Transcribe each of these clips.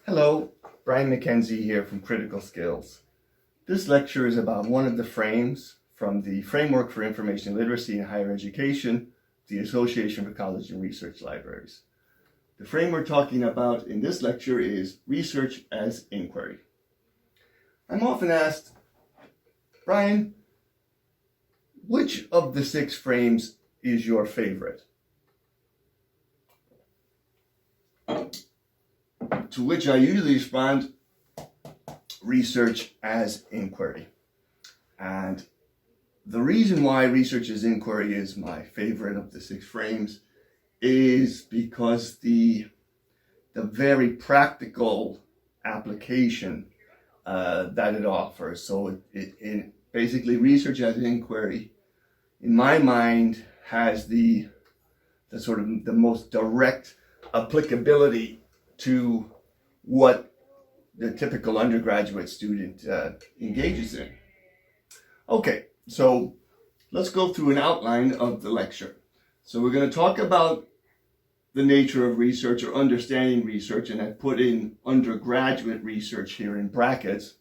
Hello, Brian McKenzie here from Critical Skills. This lecture is about one of the frames from the Framework for Information Literacy in Higher Education, the Association for College and Research Libraries. The frame we're talking about in this lecture is research as inquiry. I'm often asked, Brian, which of the 6 frames is your favorite? To which I usually respond, research as inquiry. And the reason why research as inquiry is my favorite of the 6 frames is because the very practical application that it offers. So it basically research as inquiry, in my mind, has the sort of the most direct applicability to what the typical undergraduate student engages in. Okay, so let's go through an outline of the lecture. So we're going to talk about the nature of research or understanding research, and I put in undergraduate research here in brackets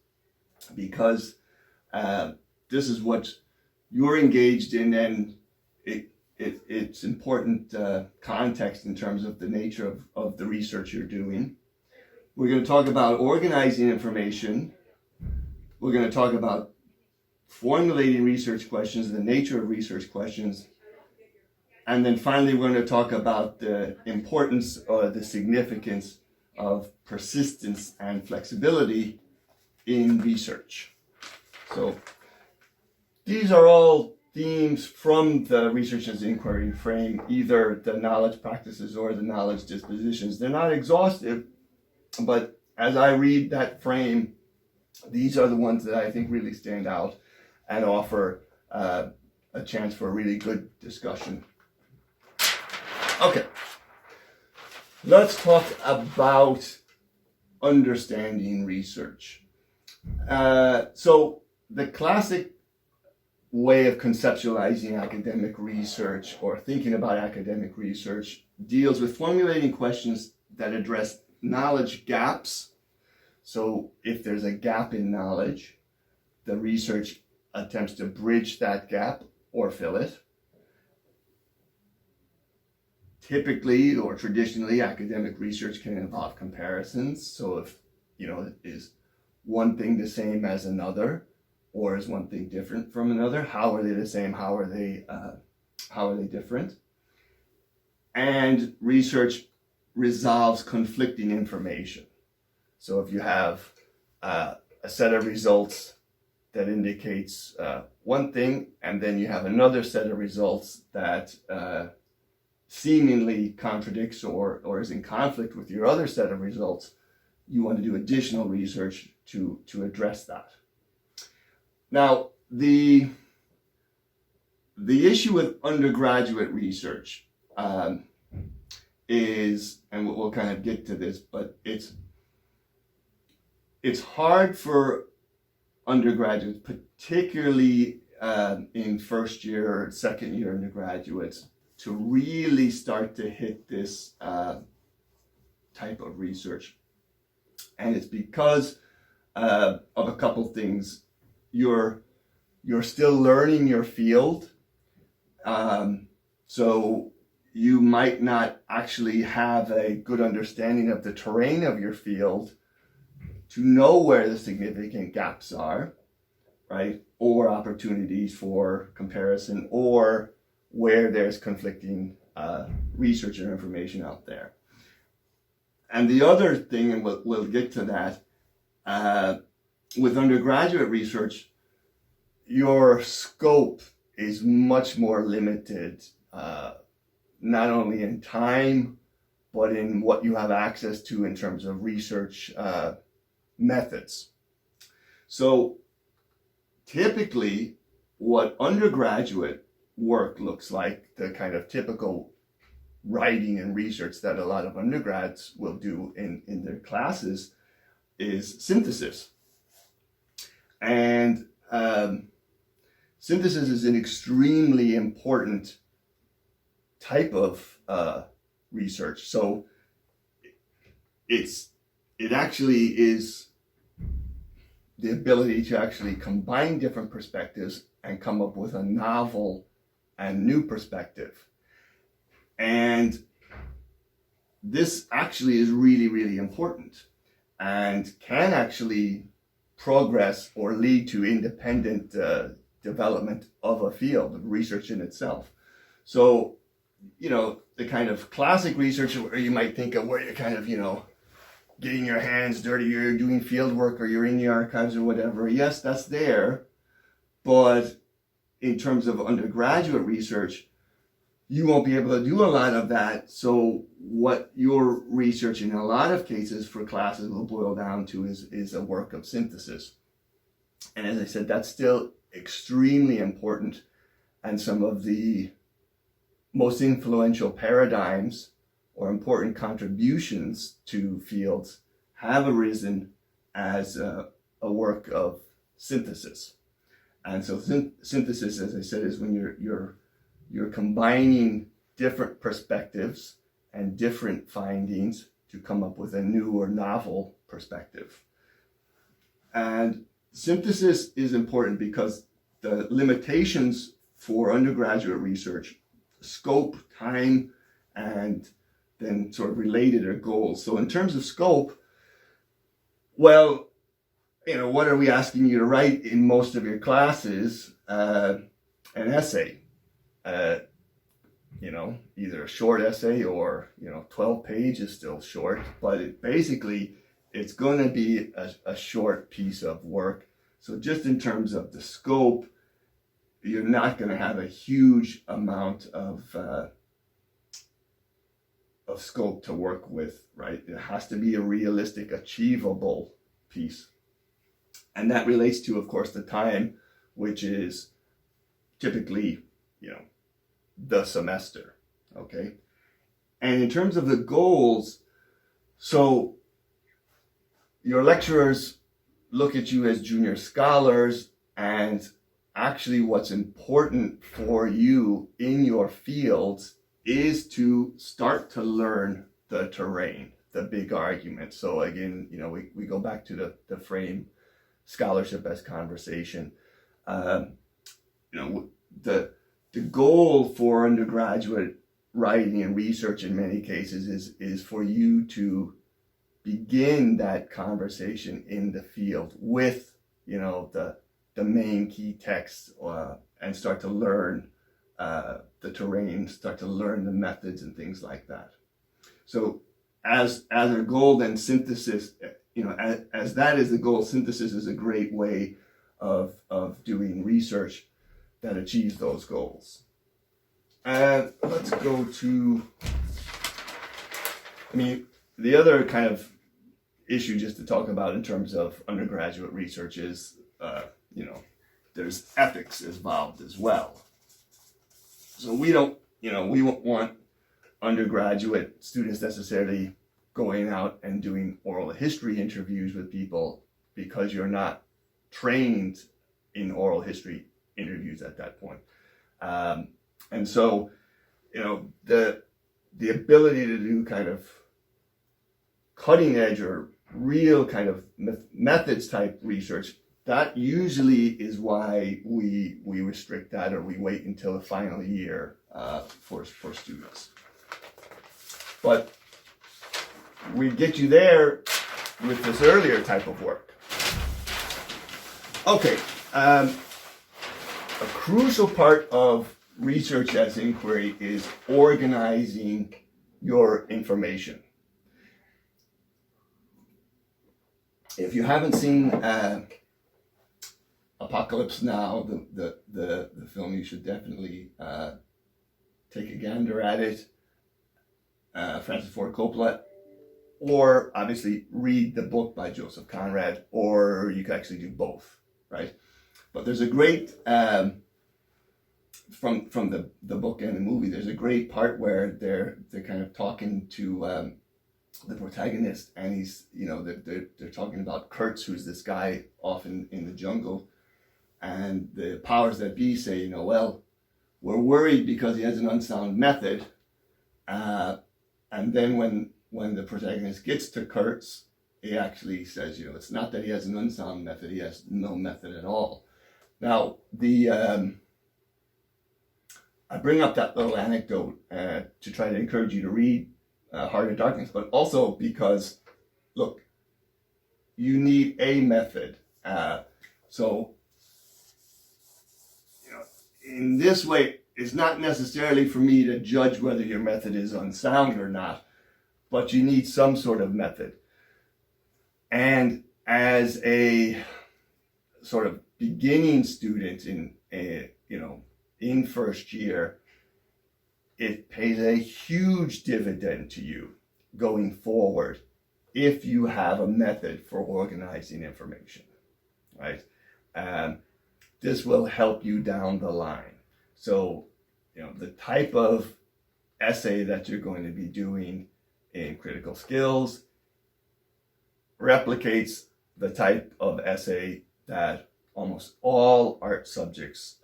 because this is what you're engaged in, and it's important context in terms of the nature of the research you're doing. We're going to talk about organizing information. We're going to talk about formulating research questions, the nature of research questions. And then finally, we're going to talk about the importance or the significance of persistence and flexibility in research. So these are all themes from the research as inquiry frame, either the knowledge practices or the knowledge dispositions. They're not exhaustive, but as I read that frame, these are the ones that I think really stand out and offer a chance for a really good discussion. Okay, let's talk about understanding research. So the classic way of conceptualizing academic research or thinking about academic research deals with formulating questions that address knowledge gaps. So if there's a gap in knowledge, the research attempts to bridge that gap or fill it. Typically or traditionally, academic research can involve comparisons. So if, is one thing the same as another, or is one thing different from another? How are they the same? How are they different? And research resolves conflicting information. So if you have a set of results that indicates one thing, and then you have another set of results that seemingly contradicts or is in conflict with your other set of results, you want to do additional research to address that. Now, the issue with undergraduate research is, and we'll kind of get to this, but it's hard for undergraduates, particularly in first year or second year undergraduates, to really start to hit this type of research. And it's because of a couple things. You're still learning your field, so you might not actually have a good understanding of the terrain of your field to know where the significant gaps are, right? Or opportunities for comparison, or where there's conflicting research or information out there. And the other thing, and we'll get to that, with undergraduate research, your scope is much more limited, not only in time, but in what you have access to in terms of research methods. So typically, what undergraduate work looks like, the kind of typical writing and research that a lot of undergrads will do in their classes, is synthesis. And synthesis is an extremely important type of research. So it actually is the ability to actually combine different perspectives and come up with a novel and new perspective. And this actually is really, really important and can actually progress or lead to independent development of a field of research in itself. So, the kind of classic research where you might think of where you're kind of, getting your hands dirty, you're doing field work or you're in the archives or whatever. Yes, that's there. But in terms of undergraduate research, you won't be able to do a lot of that. So what your research in a lot of cases for classes will boil down to is a work of synthesis. And as I said, that's still extremely important. And some of the most influential paradigms or important contributions to fields have arisen as a work of synthesis. And so synthesis, as I said, is when you're combining different perspectives and different findings to come up with a new or novel perspective. And synthesis is important because the limitations for undergraduate research, scope, time, and then sort of related are goals. So in terms of scope, well, what are we asking you to write in most of your classes? An essay, either a short essay or, 12 pages is still short, but it's going to be a short piece of work. So just in terms of the scope, you're not going to have a huge amount of scope to work with, right? It has to be a realistic, achievable piece. And that relates to, of course, the time, which is typically, the semester, okay? And in terms of the goals, so your lecturers look at you as junior scholars, and actually what's important for you in your fields is to start to learn the terrain, the big argument. So again, we go back to the frame scholarship as conversation. The goal for undergraduate writing and research in many cases is for you to begin that conversation in the field with, the main key texts and start to learn the terrain, start to learn the methods and things like that. So as a goal, then synthesis, as that is the goal, synthesis is a great way of doing research that achieves those goals. Let's go to, the other kind of issue just to talk about in terms of undergraduate research is, there's ethics involved as well. So we won't want undergraduate students necessarily going out and doing oral history interviews with people because you're not trained in oral history interviews at that point. And so, the ability to do kind of cutting edge or real kind of methods type research, that usually is why we restrict that, or we wait until the final year for students. But we get you there with this earlier type of work. Okay, a crucial part of research as inquiry is organizing your information. If you haven't seen Apocalypse Now, the film, you should definitely take a gander at it. Francis Ford Coppola, or obviously read the book by Joseph Conrad, or you could actually do both, right? But there's a great from the book and the movie, there's a great part where they're kind of talking to the protagonist, and he's they're talking about Kurtz, who's this guy off in the jungle, and the powers that be say, well, we're worried because he has an unsound method. And then when the protagonist gets to Kurtz, he actually says, it's not that he has an unsound method, he has no method at all. Now, I bring up that little anecdote to try to encourage you to read Heart of Darkness, but also because, look, you need a method. So, in this way, it's not necessarily for me to judge whether your method is unsound or not, but you need some sort of method. And as a sort of beginning student in first year, it pays a huge dividend to you going forward if you have a method for organizing information, right? This will help you down the line. So, the type of essay that you're going to be doing in critical skills replicates the type of essay that almost all art subjects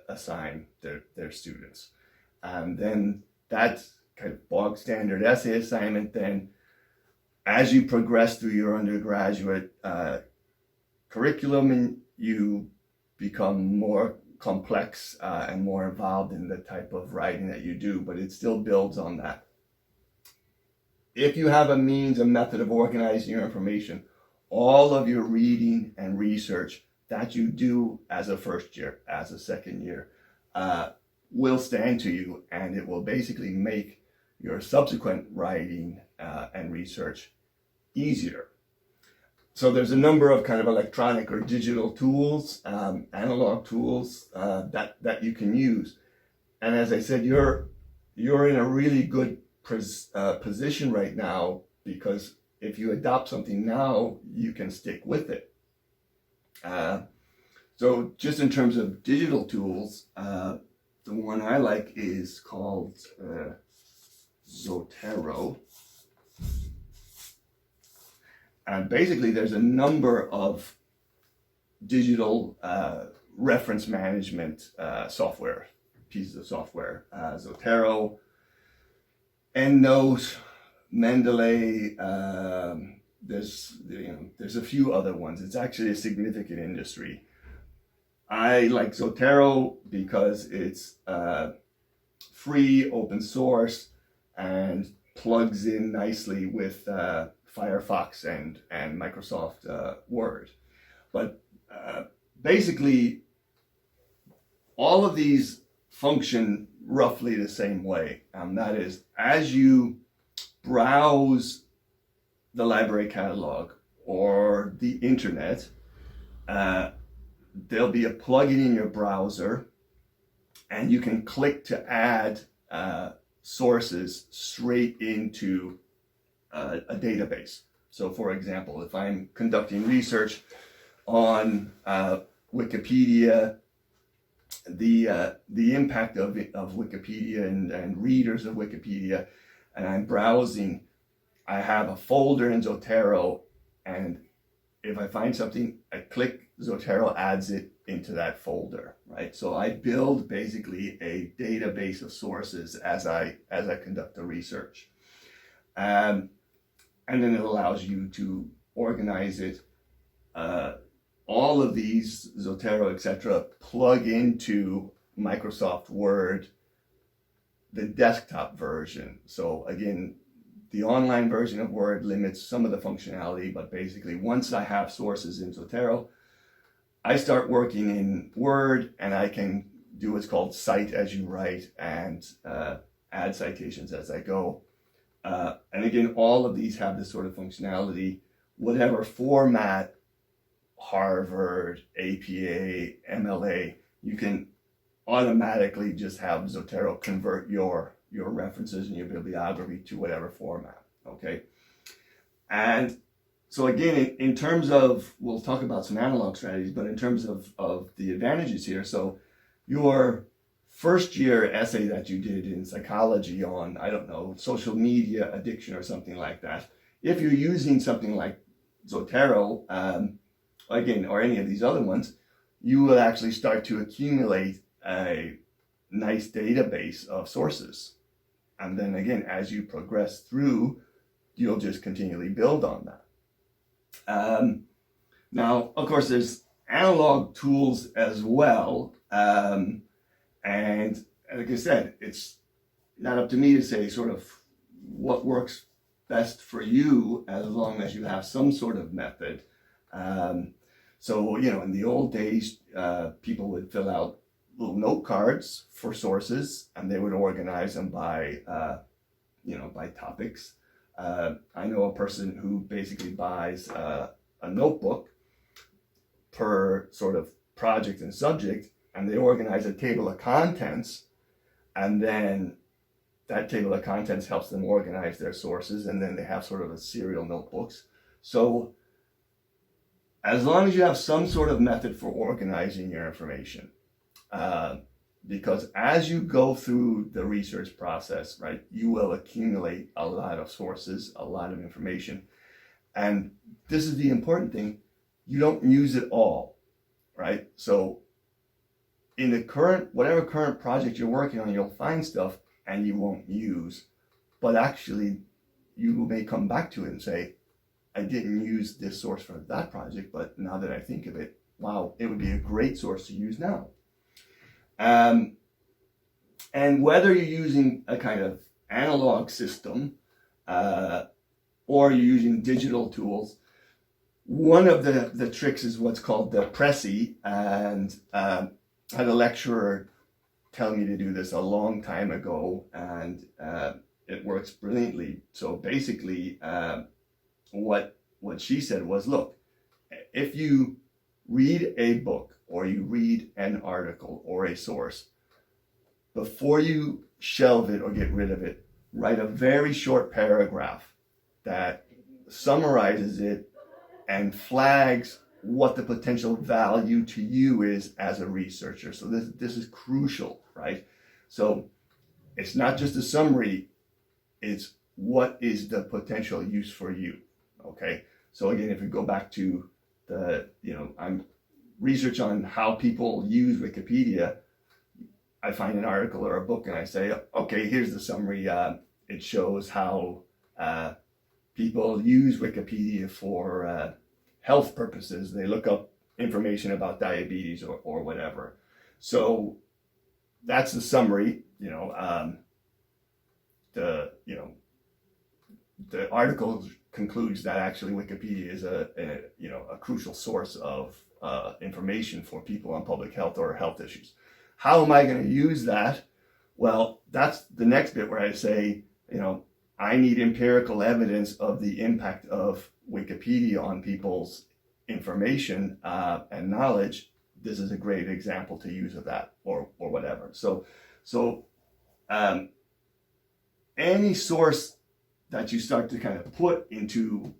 assign their students. And then that kind of bog standard essay assignment, then as you progress through your undergraduate curriculum, and you become more complex and more involved in the type of writing that you do, but it still builds on that. If you have a method of organizing your information, all of your reading and research that you do as a first year, as a second year, will stand to you, and it will basically make your subsequent writing and research easier. So there's a number of kind of electronic or digital tools, analog tools that you can use. And as I said, you're in a really good position right now, because if you adopt something now, you can stick with it. So just in terms of digital tools, the one I like is called Zotero. And basically there's a number of digital reference management software, pieces of software. Zotero, EndNote, Mendeley, there's a few other ones. It's actually a significant industry. I like Zotero because it's free, open source, and plugs in nicely with Firefox and Microsoft Word. But basically, all of these function roughly the same way. That is, as you browse the library catalog or the internet, there'll be a plugin in your browser, and you can click to add sources straight into a database. So for example, if I'm conducting research on Wikipedia, the impact of Wikipedia and readers of Wikipedia, and I'm browsing, I have a folder in Zotero, and if I find something, I click, Zotero adds it into that folder, right? So I build basically a database of sources as I conduct the research. And then it allows you to organize it. All of these, Zotero, etc., plug into Microsoft Word, the desktop version. So again, the online version of Word limits some of the functionality, but basically once I have sources in Zotero, I start working in Word, and I can do what's called cite as you write and add citations as I go. And again, all of these have this sort of functionality. Whatever format, Harvard, APA, MLA, you can automatically just have Zotero convert your references and your bibliography to whatever format, okay? And so again, in terms of, we'll talk about some analog strategies, but in terms of the advantages here, so your first year essay that you did in psychology on, I don't know, social media addiction or something like that, if you're using something like Zotero, again, or any of these other ones, you will actually start to accumulate a nice database of sources. And then again, as you progress through, you'll just continually build on that. Now, of course, there's analog tools as well. And like I said, it's not up to me to say sort of what works best for you, as long as you have some sort of method. So, in the old days, people would fill out little note cards for sources, and they would organize them by, by topics. I know a person who basically buys a notebook per sort of project and subject, and they organize a table of contents, and then that table of contents helps them organize their sources, and then they have sort of a serial notebooks. So as long as you have some sort of method for organizing your information, because as you go through the research process, right, you will accumulate a lot of sources, a lot of information. And this is the important thing, you don't use it all, right? So in the whatever current project you're working on, you'll find stuff and you won't use, but actually you may come back to it and say, I didn't use this source for that project, but now that I think of it, wow, it would be a great source to use now. And whether you're using a kind of analog system or you're using digital tools, one of the tricks is what's called the Prezi, and I had a lecturer tell me to do this a long time ago, and it works brilliantly. So basically, what she said was, look, if you read a book or you read an article or a source, before you shelve it or get rid of it, write a very short paragraph that summarizes it and flags what the potential value to you is as a researcher. So this is crucial, right? So it's not just a summary, it's what is the potential use for you, okay? So again, if we go back to I'm research on how people use Wikipedia, I find an article or a book and I say, okay, here's the summary. It shows how people use Wikipedia for health purposes. They look up information about diabetes or whatever. So that's the summary. The article concludes that actually Wikipedia is a crucial source of information for people on public health or health issues. How am I going to use that? Well, that's the next bit where I say, I need empirical evidence of the impact of Wikipedia on people's information and knowledge. This is a great example to use of that, or whatever. So any source that you start to kind of put into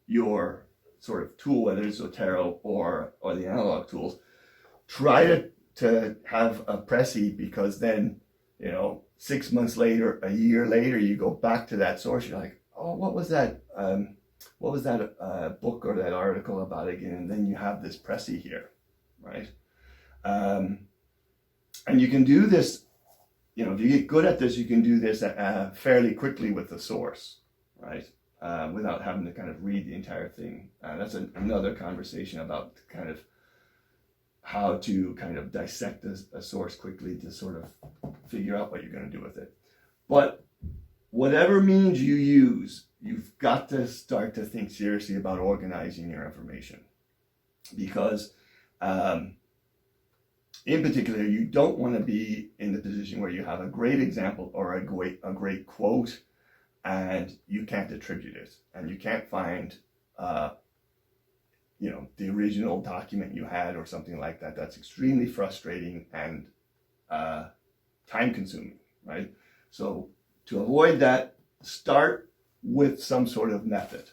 your sort of tool, whether it's Zotero or the analog tools, try to have a Prezi, because then 6 months later, a year later, you go back to that source, you're like, oh, what was that book or that article about again? And then you have this Prezi here, right? And you can do this, if you get good at this, you can do this fairly quickly with the source, right? Without having to kind of read the entire thing. That's another conversation about kind of how to kind of dissect a source quickly to sort of figure out what you're going to do with it. But whatever means you use, you've got to start to think seriously about organizing your information, because in particular, you don't want to be in the position where you have a great example or a great quote and you can't attribute it, and you can't find the original document you had or something like that. That's extremely frustrating and time consuming, right? So to avoid that, start with some sort of method.